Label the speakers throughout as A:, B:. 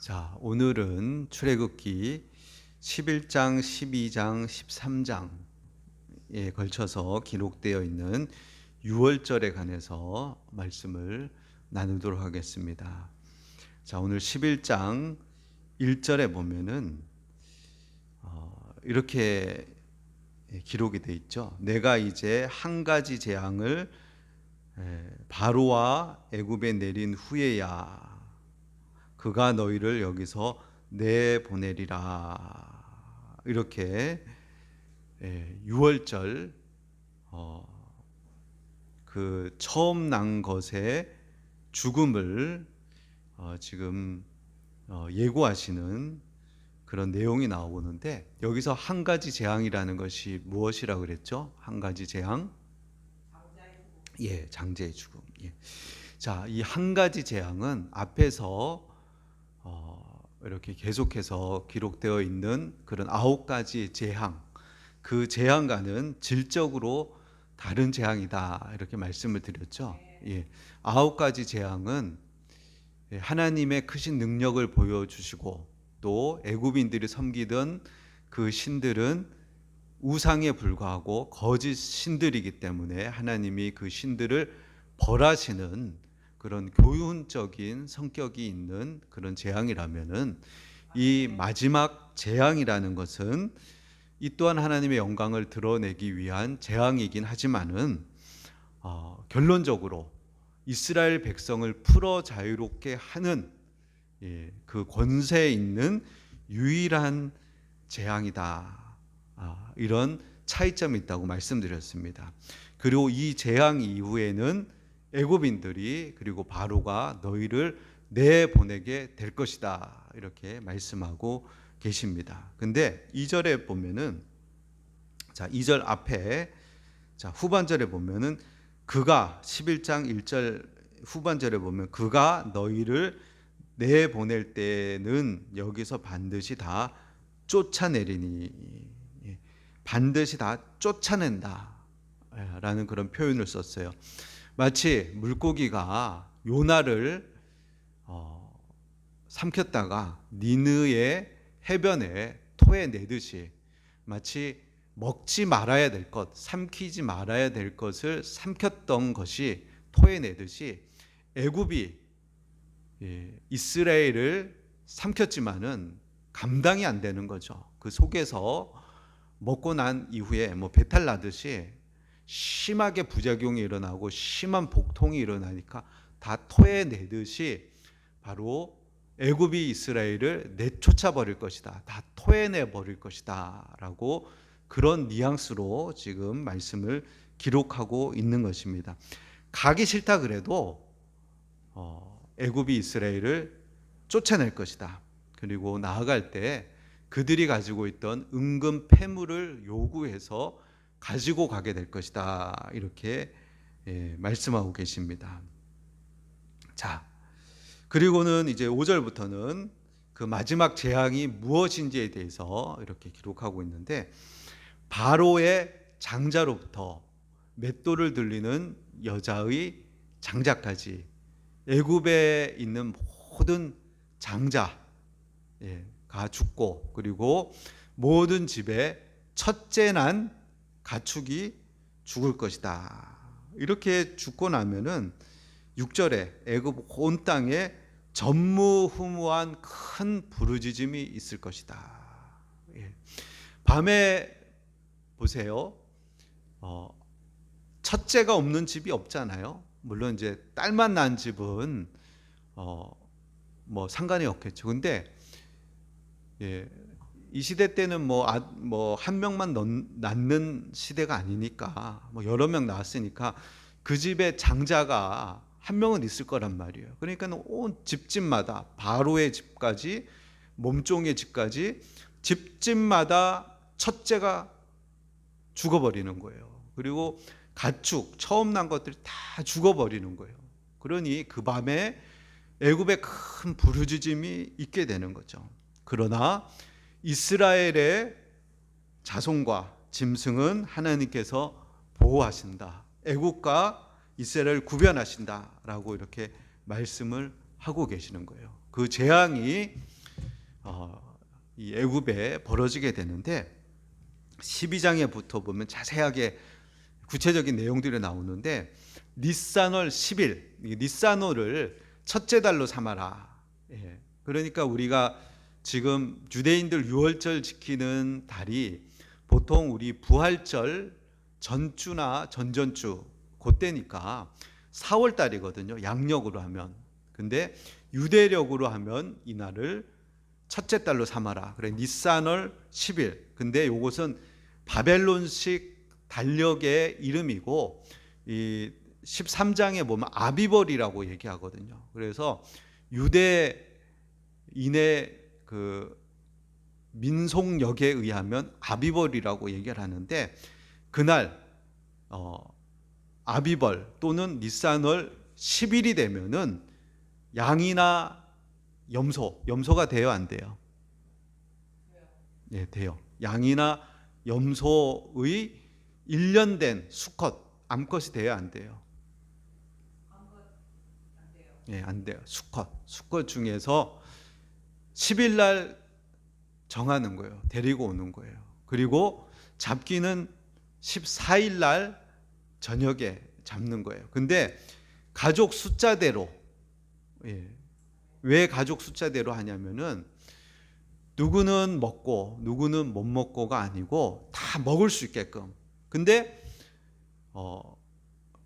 A: 자, 오늘은 출애굽기 11장, 12장, 13장에 걸쳐서 기록되어 있는 유월절에 관해서 말씀을 나누도록 하겠습니다. 자, 오늘 11장 1절에 보면은 이렇게 기록이 되어 있죠. 내가 이제 한 가지 재앙을 바로와 애굽에 내린 후에야 그가 너희를 여기서 내보내리라. 이렇게 6월절 그 처음 난 것의 죽음을 지금 예고하시는 그런 내용이 나오는데, 여기서 한 가지 재앙이라는 것이 무엇이라고 그랬죠? 한 가지 재앙? 장자의 죽음. 자, 이 한 가지 재앙은 앞에서 이렇게 계속해서 기록되어 있는 그런 9가지 재앙, 그 재앙과는 질적으로 다른 재앙이다, 이렇게 말씀을 드렸죠. 9가지 재앙은 하나님의 크신 능력을 보여주시고, 또 애굽인들이 섬기던 그 신들은 우상에 불과하고 거짓 신들이기 때문에 하나님이 그 신들을 벌하시는 그런 교훈적인 성격이 있는 그런 재앙이라면은, 이 마지막 재앙이라는 것은 이 또한 하나님의 영광을 드러내기 위한 재앙이긴 하지만은 결론적으로 이스라엘 백성을 풀어 자유롭게 하는 그 권세 있는 유일한 재앙이다. 이런 차이점이 있다고 말씀드렸습니다. 그리고 이 재앙 이후에는 애굽인들이, 그리고 바로가 너희를 내보내게 될 것이다, 이렇게 말씀하고 계십니다. 근데 2절에 보면은, 자, 2절 앞에, 자, 후반절에 보면은 그가 11장 1절 후반절에 보면 그가 너희를 내보낼 때는 여기서 반드시 다 쫓아내리니, 반드시 다 쫓아낸다 라는 그런 표현을 썼어요. 마치 물고기가 요나를 삼켰다가 니느의 해변에 토해내듯이, 마치 먹지 말아야 될 것, 삼키지 말아야 될 것을 삼켰던 것이 토해내듯이, 애굽이 이스라엘을 삼켰지만은 감당이 안 되는 거죠. 그 속에서 먹고 난 이후에 배탈 나듯이 심하게 부작용이 일어나고 심한 복통이 일어나니까 다 토해내듯이 바로 애굽이 이스라엘을 내쫓아 버릴 것이다, 다 토해내 버릴 것이다 라고, 그런 뉘앙스로 지금 말씀을 기록하고 있는 것입니다. 가기 싫다 그래도 애굽이 이스라엘을 쫓아낼 것이다. 그리고 나아갈 때 그들이 가지고 있던 은금 패물을 요구해서 가지고 가게 될 것이다, 이렇게 말씀하고 계십니다. 자, 그리고는 이제 5절부터는 그 마지막 재앙이 무엇인지에 대해서 이렇게 기록하고 있는데, 바로의 장자로부터 맷돌을 들리는 여자의 장자까지 애굽에 있는 모든 장자가 죽고, 그리고 모든 집에 첫째 난 가축이 죽을 것이다. 이렇게 죽고 나면은 6절에 애굽 온 땅에 전무후무한 큰 부르짖음이 있을 것이다. 밤에 보세요. 첫째가 없는 집이 없잖아요. 물론 이제 딸만 낳은 집은 뭐 상관이 없겠죠. 근데 이 시대 때는 한 명만 낳는 시대가 아니니까, 여러 명 낳았으니까 그 집에 장자가 한 명은 있을 거란 말이에요. 그러니까 온 집집마다, 바로의 집까지, 몸종의 집까지 집집마다 첫째가 죽어버리는 거예요. 그리고 가축, 처음 난 것들이 다 죽어버리는 거예요. 그러니 그 밤에 애굽에 큰 부르짖음이 있게 되는 거죠. 그러나 이스라엘의 자손과 짐승은 하나님께서 보호하신다, 애국과 이스라엘을 구별하신다라고 이렇게 말씀을 하고 계시는 거예요. 그 재앙이 이 애굽에 벌어지게 되는데 12장에부터 보면 자세하게 구체적인 내용들이 나오는데 니산월 10일, 니산월을 첫째 달로 삼아라. 예. 그러니까 우리가 지금 유대인들 유월절 지키는 달이 보통 우리 부활절 전주나 전전주 그때니까 4월 달이거든요. 양력으로 하면. 근데 유대력으로 하면 이날을 첫째 달로 삼아라. 그래 니산월 10일. 근데 이것은 바벨론식 달력의 이름이고 이 13장에 보면 아비벌이라고 얘기하거든요. 그래서 유대인의 그 민속력에 의하면 아비벌이라고 얘기를 하는데 그날 아비벌 또는 니산월 10일이 되면은 양이나 염소가 돼요, 안 돼요? 네, 돼요. 양이나 염소의 1년 된 수컷, 암컷이 돼요, 안 돼요? 예, 안 돼요. 수컷 중에서 10일 날 정하는 거예요. 데리고 오는 거예요. 그리고 잡기는 14일 날 저녁에 잡는 거예요. 근데 가족 숫자대로, 예, 왜 가족 숫자대로 하냐면은 누구는 먹고 누구는 못 먹고가 아니고 다 먹을 수 있게끔. 근데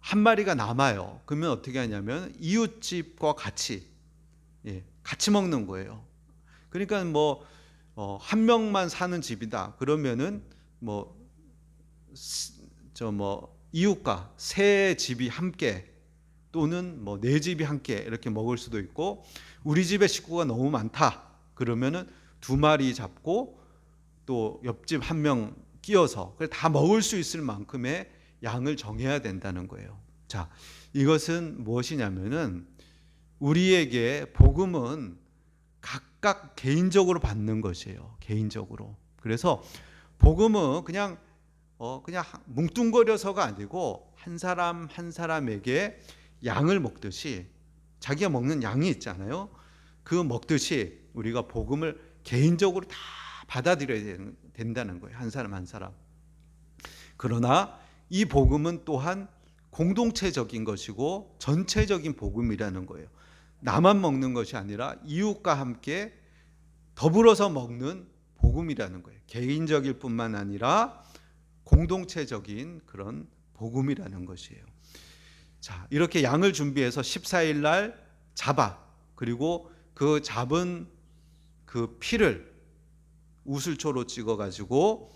A: 한 마리가 남아요. 그러면 어떻게 하냐면 이웃집과 같이, 예, 같이 먹는 거예요. 그러니까 한 명만 사는 집이다. 그러면은 이웃과 세 집이 함께 또는 네 집이 함께 이렇게 먹을 수도 있고 우리 집에 식구가 너무 많다. 그러면은 2마리 잡고 또 옆집 한 명 끼워서 다 먹을 수 있을 만큼의 양을 정해야 된다는 거예요. 자, 이것은 무엇이냐면은 우리에게 복음은 각각 개인적으로 받는 것이에요. 개인적으로. 그래서 복음은 그냥 뭉뚱거려서가 아니고 한 사람 한 사람에게 양을 먹듯이 자기가 먹는 양이 있잖아요. 그 먹듯이 우리가 복음을 개인적으로 다 받아들여야 된다는 거예요. 한 사람 한 사람. 그러나 이 복음은 또한 공동체적인 것이고 전체적인 복음이라는 거예요. 나만 먹는 것이 아니라 이웃과 함께 더불어서 먹는 복음이라는 거예요. 개인적일 뿐만 아니라 공동체적인 그런 복음이라는 것이에요. 자, 이렇게 양을 준비해서 14일 날 잡아. 그리고 그 잡은 그 피를 우슬초로 찍어 가지고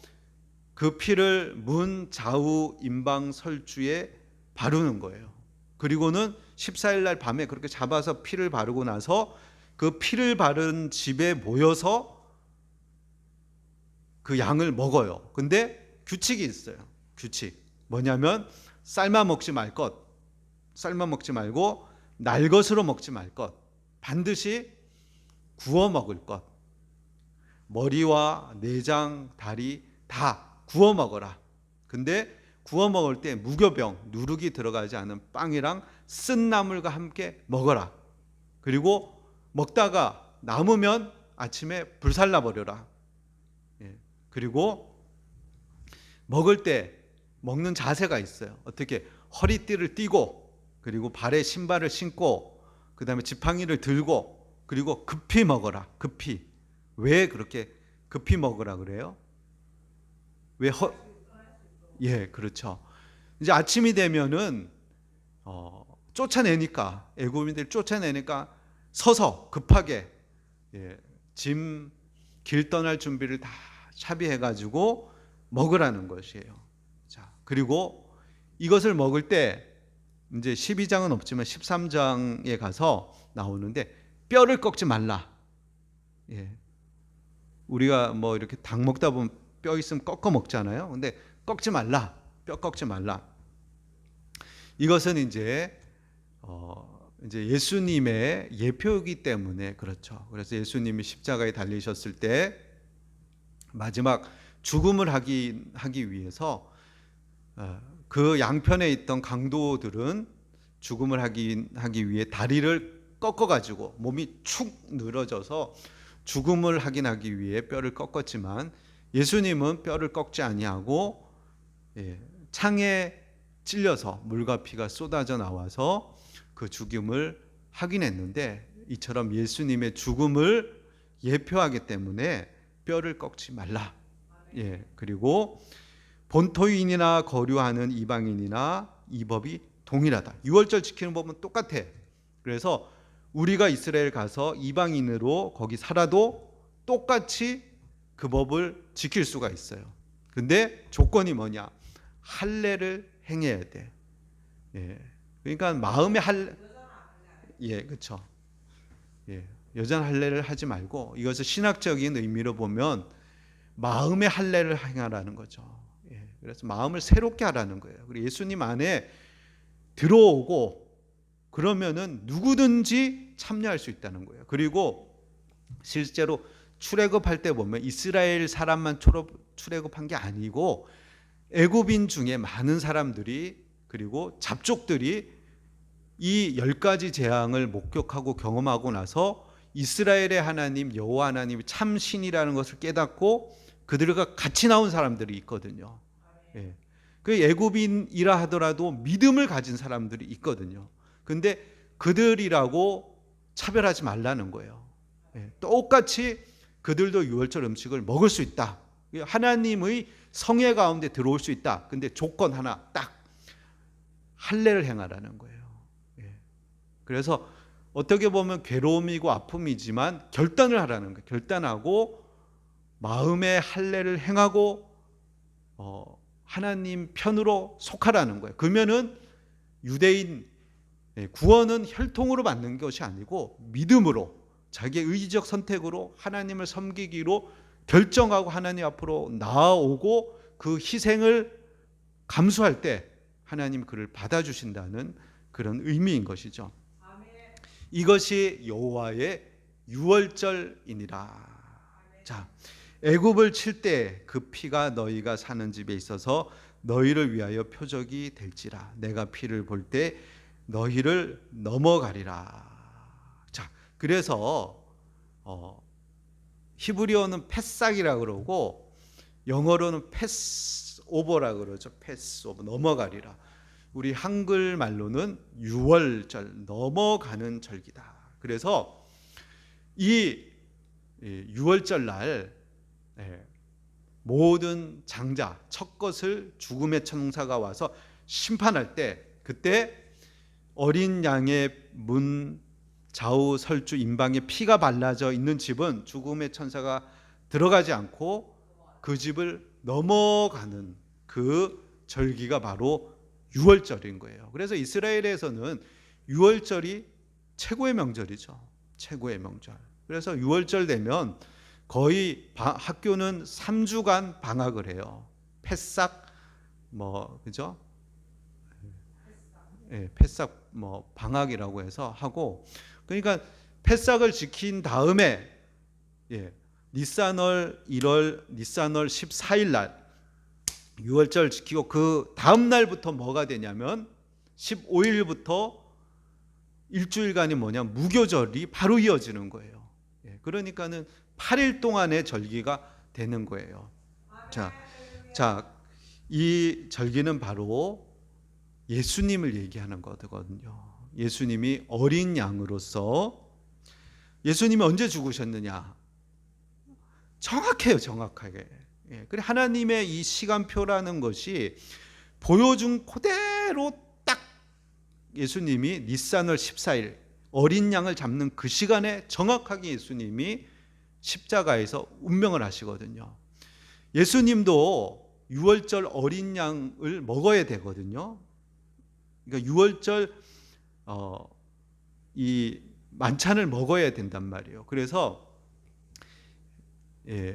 A: 그 피를 문 좌우 임방 설주에 바르는 거예요. 그리고는 14일 날 밤에 그렇게 잡아서 피를 바르고 나서 그 피를 바른 집에 모여서 그 양을 먹어요. 근데 규칙이 있어요. 규칙. 뭐냐면 삶아 먹지 말 것. 삶아 먹지 말고 날 것으로 먹지 말 것. 반드시 구워 먹을 것. 머리와 내장, 다리 다 구워 먹어라. 근데 구워 먹을 때 무교병, 누룩이 들어가지 않은 빵이랑 쓴 나물과 함께 먹어라. 그리고 먹다가 남으면 아침에 불살라 버려라. 예. 그리고 먹을 때 먹는 자세가 있어요. 어떻게? 허리띠를 띠고 그리고 발에 신발을 신고 그다음에 지팡이를 들고 그리고 급히 먹어라. 급히. 왜 그렇게 급히 먹으라 그래요? 예, 그렇죠. 이제 아침이 되면은 쫓아내니까 애굽인들 쫓아내니까 서서 급하게, 예, 짐 길 떠날 준비를 다 차비해 가지고 먹으라는 것이에요. 자, 그리고 이것을 먹을 때 이제 12장은 없지만 13장에 가서 나오는데 뼈를 꺾지 말라. 예. 우리가 이렇게 닭 먹다 보면 뼈 있으면 꺾어 먹잖아요. 근데 꺾지 말라. 뼈 꺾지 말라. 이것은 이제 예수님의 예표이기 때문에 그렇죠. 그래서 예수님이 십자가에 달리셨을 때 마지막 죽음을 하기 위해서 그 양편에 있던 강도들은 죽음을 하기 위해 다리를 꺾어 가지고 몸이 축 늘어져서 죽음을 확인하기 위해 뼈를 꺾었지만 예수님은 뼈를 꺾지 아니하고 창에 찔려서 물과 피가 쏟아져 나와서 그 죽음을 확인했는데, 이처럼 예수님의 죽음을 예표하기 때문에 뼈를 꺾지 말라. 그리고 본토인이나 거류하는 이방인이나 이 법이 동일하다. 유월절 지키는 법은 똑같아. 그래서 우리가 이스라엘 가서 이방인으로 거기 살아도 똑같이 그 법을 지킬 수가 있어요. 근데 조건이 뭐냐? 할례를 행해야 돼. 그러니까 마음의 그렇죠. 여전 할례를 하지 말고, 이것을 신학적인 의미로 보면 마음의 할례를 행하라는 거죠. 그래서 마음을 새롭게 하라는 거예요. 그리고 예수님 안에 들어오고 그러면은 누구든지 참여할 수 있다는 거예요. 그리고 실제로 출애굽할 때 보면 이스라엘 사람만 출애굽한 게 아니고 애굽인 중에 많은 사람들이, 그리고 잡족들이 이 10가지 재앙을 목격하고 경험하고 나서 이스라엘의 하나님 여호와 하나님이 참 신이라는 것을 깨닫고 그들과 같이 나온 사람들이 있거든요. 그 애굽인이라 하더라도 믿음을 가진 사람들이 있거든요. 근데 그들이라고 차별하지 말라는 거예요. 똑같이 그들도 유월절 음식을 먹을 수 있다. 하나님의 성회 가운데 들어올 수 있다. 근데 조건 하나 딱, 할례를 행하라는 거예요. 그래서 어떻게 보면 괴로움이고 아픔이지만 결단을 하라는 거예요. 결단하고 마음의 할례를 행하고 하나님 편으로 속하라는 거예요. 그러면은 유대인 구원은 혈통으로 받는 것이 아니고 믿음으로, 자기의 의지적 선택으로 하나님을 섬기기로 결정하고 하나님 앞으로 나아오고 그 희생을 감수할 때 하나님 그를 받아주신다는 그런 의미인 것이죠. 이것이 여호와의 유월절이니라. 자, 애굽을 칠 때 그 피가 너희가 사는 집에 있어서 너희를 위하여 표적이 될지라. 내가 피를 볼 때 너희를 넘어가리라. 자, 그래서 히브리어는 패싹이라 그러고 영어로는 패스오버라 그러죠. 패스오버, 넘어가리라. 우리 한글 말로는 유월절, 넘어가는 절기다. 그래서 이 유월절 날 모든 장자 첫 것을 죽음의 천사가 와서 심판할 때, 그때 어린 양의 문 좌우 설주 임방에 피가 발라져 있는 집은 죽음의 천사가 들어가지 않고 그 집을 넘어가는 그 절기가 바로 유월절인 거예요. 그래서 이스라엘에서는 유월절이 최고의 명절이죠. 최고의 명절. 그래서 유월절 되면 거의 학교는 3주간 방학을 해요. 패싹 그죠? 패싹 방학이라고 해서 하고, 그러니까 패싹을 지킨 다음에 니산월 14일 날 유월절 지키고 그 다음 날부터 뭐가 되냐면 15일부터 일주일간이 무교절이 바로 이어지는 거예요. 그러니까는 8일 동안의 절기가 되는 거예요. 자, 이 절기는 바로 예수님을 얘기하는 거거든요. 예수님이 어린 양으로서, 예수님이 언제 죽으셨느냐? 정확해요, 정확하게. 그래, 하나님의 이 시간표라는 것이 보여준 그대로 딱 예수님이 니산월 14일 어린 양을 잡는 그 시간에 정확하게 예수님이 십자가에서 운명을 하시거든요. 예수님도 유월절 어린 양을 먹어야 되거든요. 그러니까 유월절 이 만찬을 먹어야 된단 말이에요. 그래서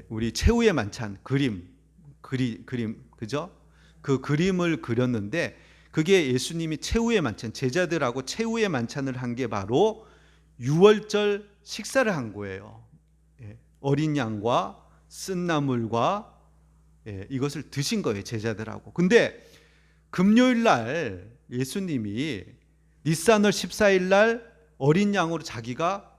A: 우리 최후의 만찬 그림 그죠? 그 그림을 그렸는데 그게 예수님이 최후의 만찬, 제자들하고 최후의 만찬을 한 게 바로 유월절 식사를 한 거예요. 어린 양과 쓴 나물과 이것을 드신 거예요, 제자들하고. 근데 금요일 날 예수님이 니산월 14일 날 어린 양으로 자기가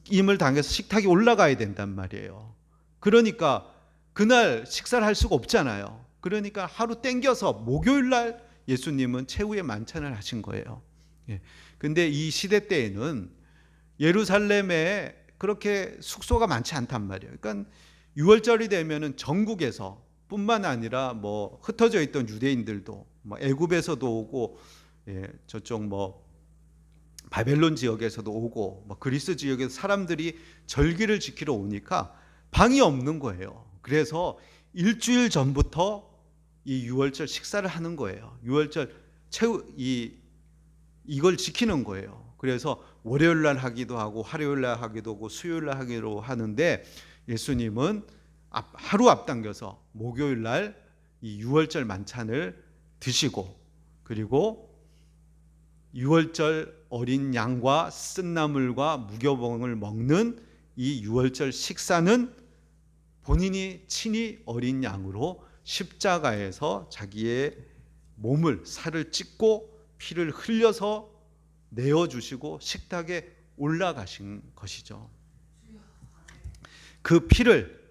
A: 죽임을 당해서 식탁에 올라가야 된단 말이에요. 그러니까 그날 식사를 할 수가 없잖아요. 그러니까 하루 땡겨서 목요일 날 예수님은 최후의 만찬을 하신 거예요. 예. 근데 이 시대 때에는 예루살렘에 그렇게 숙소가 많지 않단 말이에요. 그러니까 유월절이 되면은 전국에서 뿐만 아니라 뭐 흩어져 있던 유대인들도 뭐 애굽에서도 오고, 예, 저쪽 뭐 바벨론 지역에서도 오고, 뭐 그리스 지역에서 사람들이 절기를 지키러 오니까 방이 없는 거예요. 그래서 일주일 전부터 이 유월절 식사를 하는 거예요. 유월절 이걸 지키는 거예요. 그래서 월요일 날 하기도 하고 화요일 날 하기도 하고 수요일 날 하기로 하는데, 예수님은 하루 앞당겨서 목요일 날 이 유월절 만찬을 드시고, 그리고 유월절 어린 양과 쓴나물과 무교병을 먹는 이 유월절 식사는 본인이 친히 어린 양으로 십자가에서 자기의 몸을 살을 찢고 피를 흘려서 내어주시고 식탁에 올라가신 것이죠. 그 피를,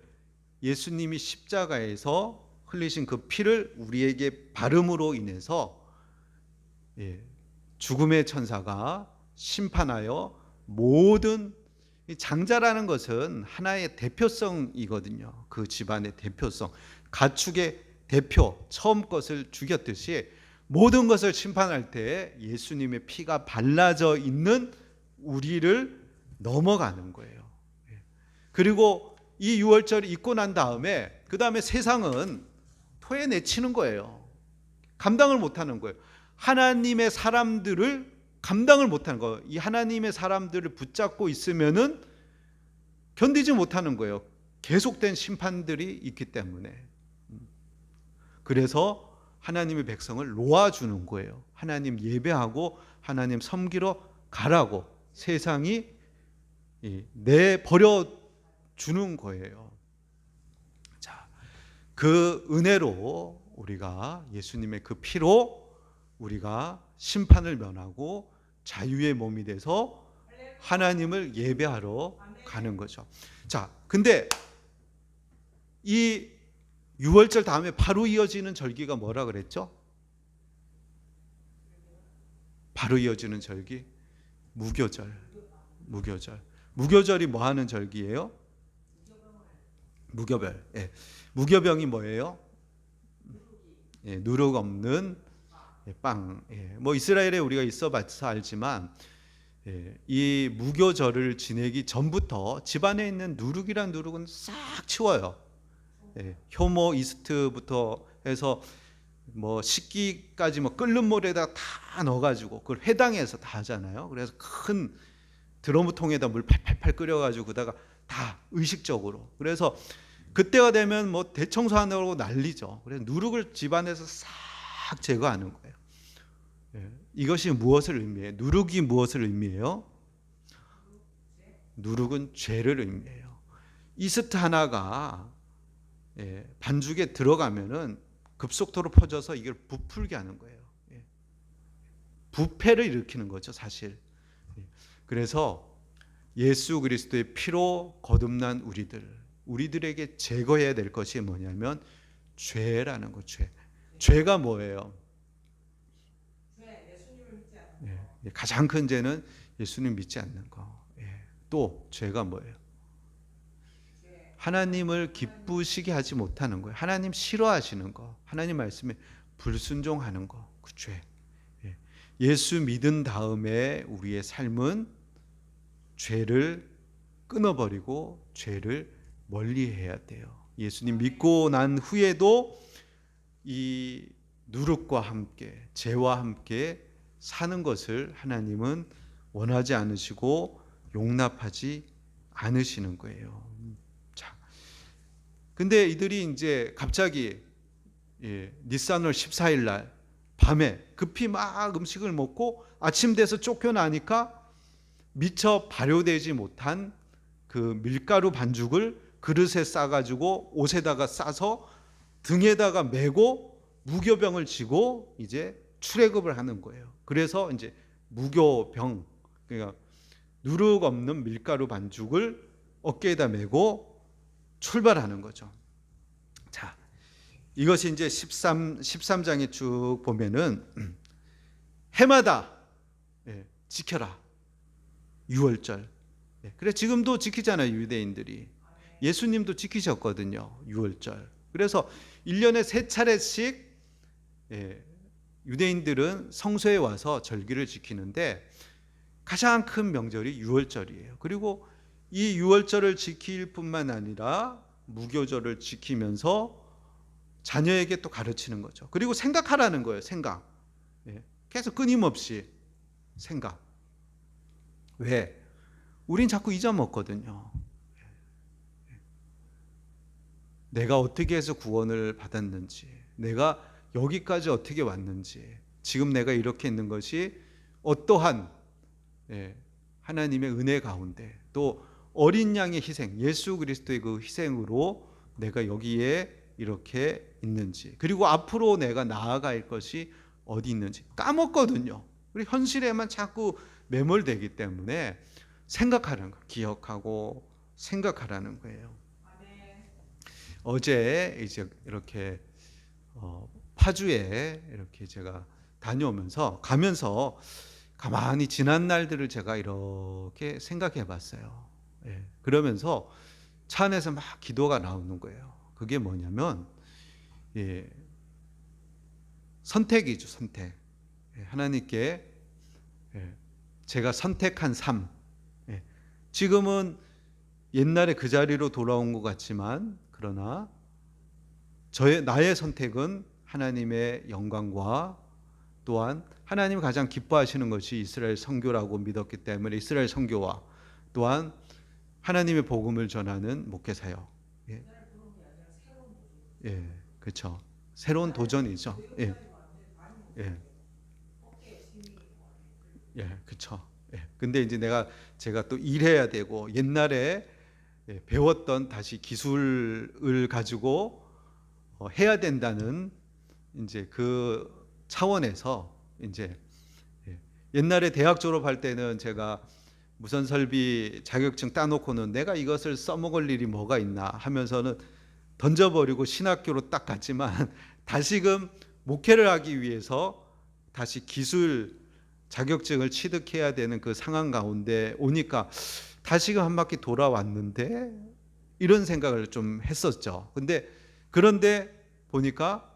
A: 예수님이 십자가에서 흘리신 그 피를 우리에게 바름으로 인해서 죽음의 천사가 심판하여 모든, 장자라는 것은 하나의 대표성이거든요. 그 집안의 대표성, 가축의 대표, 처음 것을 죽였듯이 모든 것을 심판할 때 예수님의 피가 발라져 있는 우리를 넘어가는 거예요. 그리고 이 유월절이 있고 난 다음에 그 다음에 세상은 토해내치는 거예요. 감당을 못하는 거예요. 하나님의 사람들을 감당을 못하는 거예요. 이 하나님의 사람들을 붙잡고 있으면은 견디지 못하는 거예요. 계속된 심판들이 있기 때문에. 그래서 하나님의 백성을 놓아주는 거예요. 하나님 예배하고 하나님 섬기러 가라고 세상이 내버려 주는 거예요. 자, 그 은혜로 우리가 예수님의 그 피로 우리가 심판을 면하고 자유의 몸이 돼서 하나님을 예배하러 가는 거죠. 자, 근데 이 유월절 다음에 바로 이어지는 절기가 뭐라 그랬죠? 바로 이어지는 절기 무교절. 무교절이 뭐 하는 절기예요? 무교별. 예. 무교병이 뭐예요? 예, 누룩 없는 빵. 예. 뭐 이스라엘에 우리가 있어봐서 알지만, 예, 이 무교절을 지내기 전부터 집안에 있는 누룩이란 누룩은 싹 치워요. 예, 효모 이스트부터 해서 뭐 식기까지 뭐 끓는 물에다 다 넣어가지고 그걸 회당에서 다 하잖아요. 그래서 큰 드럼통에다 물 팔팔팔 끓여가지고 그다가 다 의식적으로. 그래서 그때가 되면 뭐 대청소하느라고 난리죠. 그래서 누룩을 집안에서 싹 제거하는 거예요. 예, 이것이 무엇을 의미해요? 누룩이 무엇을 의미해요? 누룩은 죄를 의미해요. 이스트 하나가 반죽에 들어가면은 급속도로 퍼져서 이걸 부풀게 하는 거예요. 부패를 일으키는 거죠, 사실. 그래서 예수 그리스도의 피로 거듭난 우리들에게 제거해야 될 것이 뭐냐면 죄라는 거. 죄가 뭐예요? 가장 큰 죄는 예수님 믿지 않는 거. 또 죄가 뭐예요? 하나님을 기쁘시게 하지 못하는 거예요. 하나님 싫어하시는 거, 하나님 말씀에 불순종하는 거, 그 죄. 예수 믿은 다음에 우리의 삶은 죄를 끊어버리고 죄를 멀리해야 돼요. 예수님 믿고 난 후에도 이 누룩과 함께, 죄와 함께 사는 것을 하나님은 원하지 않으시고 용납하지 않으시는 거예요. 자, 근데 이들이 이제 갑자기 니산월 14일 날 밤에 급히 막 음식을 먹고 아침 돼서 쫓겨나니까 미처 발효되지 못한 그 밀가루 반죽을 그릇에 싸가지고 옷에다가 싸서 등에다가 메고 무교병을 지고 이제 출애굽을 하는 거예요. 그래서 이제 무교병, 그러니까 누룩 없는 밀가루 반죽을 어깨에다 메고 출발하는 거죠. 자, 이것이 이제 13장에 쭉 보면은 해마다 지켜라. 유월절. 그래 지금도 지키잖아요, 유대인들이. 예수님도 지키셨거든요, 유월절. 그래서 1년에 3차례씩 유대인들은 성소에 와서 절기를 지키는데 가장 큰 명절이 유월절이에요. 그리고 이 유월절을 지킬 뿐만 아니라 무교절을 지키면서 자녀에게 또 가르치는 거죠. 그리고 생각하라는 거예요. 생각. 계속 끊임없이 생각. 왜? 우린 자꾸 잊어먹거든요. 내가 어떻게 해서 구원을 받았는지, 내가 여기까지 어떻게 왔는지, 지금 내가 이렇게 있는 것이 어떠한 하나님의 은혜 가운데, 또 어린 양의 희생, 예수 그리스도의 그 희생으로 내가 여기에 이렇게 있는지, 그리고 앞으로 내가 나아갈 것이 어디 있는지 까먹거든요. 우리 현실에만 자꾸 매몰되기 때문에 생각하는 거, 기억하고 생각하라는 거예요. 어제 이제 이렇게 파주에 이렇게 제가 다녀오면서 가면서 가만히 지난 날들을 제가 이렇게 생각해 봤어요. 그러면서 차 안에서 막 기도가 나오는 거예요. 그게 뭐냐면 선택이죠, 선택. 하나님께 제가 선택한 삶. 지금은 옛날에 그 자리로 돌아온 것 같지만 그러나 나의 선택은 하나님의 영광과 또한 하나님이 가장 기뻐하시는 것이 이스라엘 선교라고 믿었기 때문에 이스라엘 선교와 또한 하나님의 복음을 전하는 목회 사역. 그렇죠. 새로운 도전이죠. 그렇죠. 근데 이제 제가 또 일해야 되고 옛날에 배웠던 다시 기술을 가지고 해야 된다는 이제 그 차원에서 이제 옛날에 대학 졸업할 때는 제가 무선 설비 자격증 따놓고는 내가 이것을 써먹을 일이 뭐가 있나 하면서는 던져버리고 신학교로 딱 갔지만 다시금 목회를 하기 위해서 다시 기술 자격증을 취득해야 되는 그 상황 가운데 오니까 다시금 한 바퀴 돌아왔는데 이런 생각을 좀 했었죠. 그런데 보니까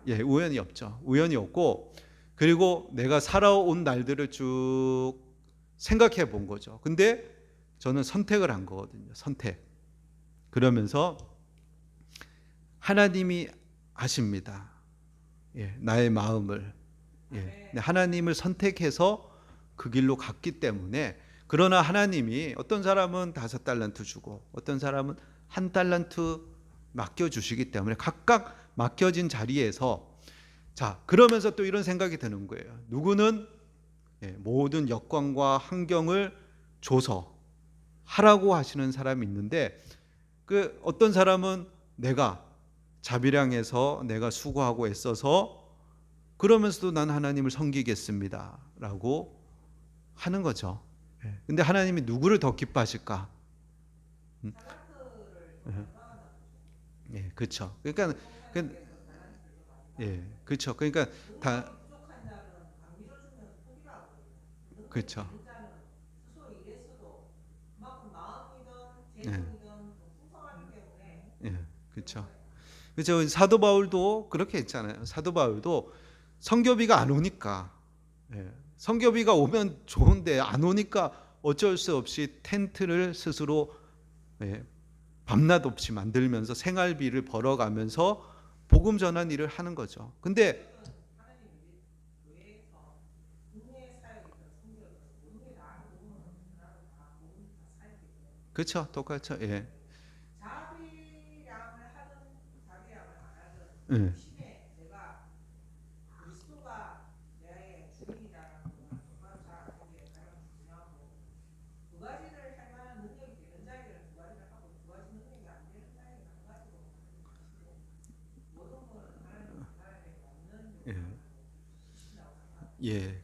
A: 우연이 없죠. 우연이 없고 그리고 내가 살아온 날들을 쭉 생각해 본 거죠. 근데 저는 선택을 한 거거든요. 선택. 그러면서 하나님이 아십니다. 나의 마음을. 하나님을 선택해서 그 길로 갔기 때문에 그러나 하나님이 어떤 사람은 5달란트 주고 어떤 사람은 1달란트 맡겨주시기 때문에 각각 맡겨진 자리에서 그러면서 또 이런 생각이 드는 거예요. 누구는 모든 여건과 환경을 줘서 하라고 하시는 사람이 있는데 그 어떤 사람은 내가 자비량해서 내가 수고하고 애써서 그러면서도 난 하나님을 섬기겠습니다 라고 하는 거죠. 근데 하나님이 누구를 더 기뻐하실까? 그렇죠. 그러니까 그렇죠. 그러니까 다 그렇죠. 그렇죠. 그렇죠. 사도 바울도 그렇게 했잖아요. 사도 바울도 선교비가 안 오니까 선교비가 오면 좋은데 안 오니까 어쩔 수 없이 텐트를 스스로 밤낮 없이 만들면서 생활비를 벌어가면서 복음 전한 일을 하는 거죠. 근데 그렇죠. 똑같죠. 예.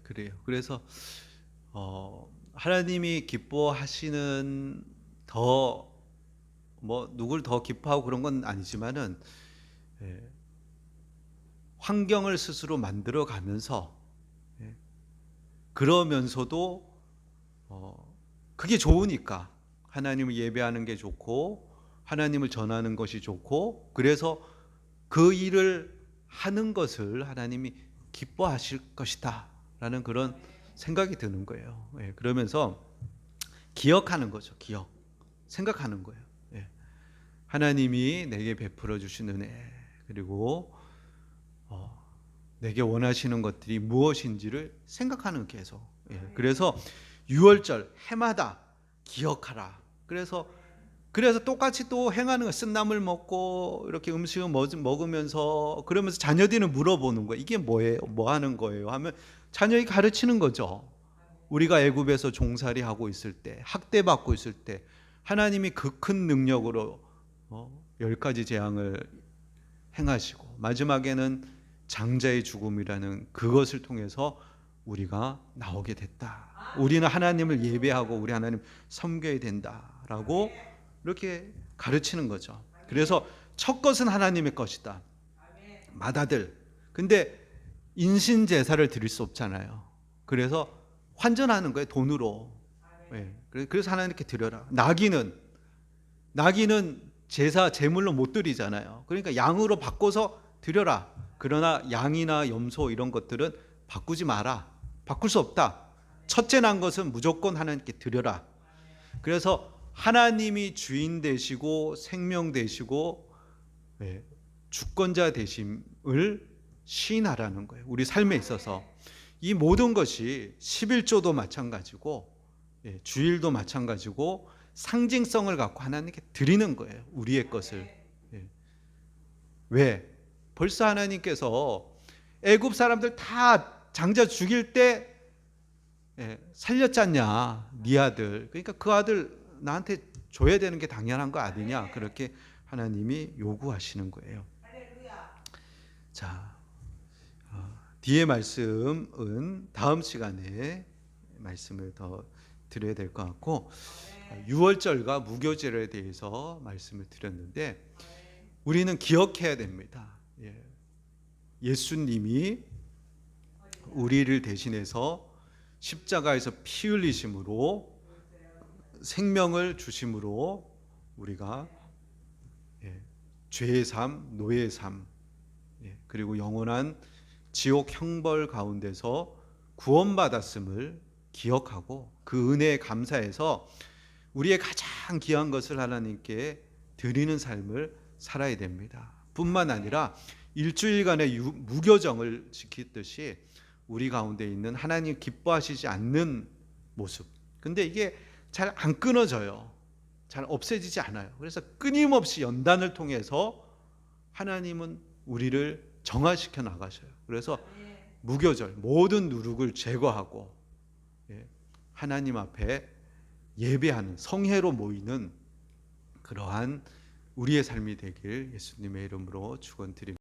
A: 그래요. 그래서 하나님이 기뻐하시는 더 뭐 누굴 더 기뻐하고 그런 건 아니지만은 환경을 스스로 만들어 가면서 그러면서도 그게 좋으니까 하나님을 예배하는 게 좋고 하나님을 전하는 것이 좋고 그래서 그 일을 하는 것을 하나님이 기뻐하실 것이다 라는 그런 생각이 드는 거예요. 그러면서 기억하는 거죠. 생각하는 거예요. 하나님이 내게 베풀어 주신 은혜 그리고 내게 원하시는 것들이 무엇인지를 생각하는 계속. 그래서 유월절 해마다 기억하라. 그래서 똑같이 또 행하는 거 쓴나물 먹고 이렇게 음식을 먹으면서 그러면서 자녀들은 물어보는 거예요. 이게 뭐예요? 뭐 하는 거예요? 하면 자녀이 가르치는 거죠. 우리가 애굽에서 종살이 하고 있을 때 학대받고 있을 때 하나님이 그 큰 능력으로 10가지 재앙을 행하시고 마지막에는 장자의 죽음이라는 그것을 통해서 우리가 나오게 됐다. 우리는 하나님을 예배하고 우리 하나님 섬겨야 된다라고 이렇게 가르치는 거죠. 그래서 첫 것은 하나님의 것이다. 맏아들. 근데 인신 제사를 드릴 수 없잖아요. 그래서 환전하는 거예요. 돈으로. 그래서 하나님께 드려라. 나귀는 제사 제물로 못 드리잖아요. 그러니까 양으로 바꿔서 드려라. 그러나 양이나 염소 이런 것들은 바꾸지 마라. 바꿀 수 없다. 첫째 난 것은 무조건 하나님께 드려라. 그래서 하나님이 주인 되시고 생명 되시고 주권자 되심을 시인하라는 거예요. 우리 삶에 있어서 이 모든 것이 11조도 마찬가지고 주일도 마찬가지고 상징성을 갖고 하나님께 드리는 거예요. 우리의 것을. 왜? 벌써 하나님께서 애굽 사람들 다 장자 죽일 때 살렸잖냐, 네 아들. 그러니까 그 아들 나한테 줘야 되는 게 당연한 거 아니냐, 그렇게 하나님이 요구하시는 거예요. 자, 뒤에 말씀은 다음 시간에 말씀을 더 드려야 될 것 같고, 유월절과 무교절에 대해서 말씀을 드렸는데 우리는 기억해야 됩니다. 예수님이 우리를 대신해서 십자가에서 피 흘리심으로 생명을 주심으로 우리가 죄의 삶, 노예의 삶, 그리고 영원한 지옥 형벌 가운데서 구원받았음을 기억하고 그 은혜에 감사해서 우리의 가장 귀한 것을 하나님께 드리는 삶을 살아야 됩니다. 뿐만 아니라 일주일간의 무교정을 지키듯이 우리 가운데 있는 하나님 기뻐하시지 않는 모습. 근데 이게 잘 안 끊어져요. 잘 없애지지 않아요. 그래서 끊임없이 연단을 통해서 하나님은 우리를 정화시켜 나가셔요. 그래서 무교절 모든 누룩을 제거하고 하나님 앞에 예배하는 성회로 모이는 그러한 우리의 삶이 되길 예수님의 이름으로 축원드립니다.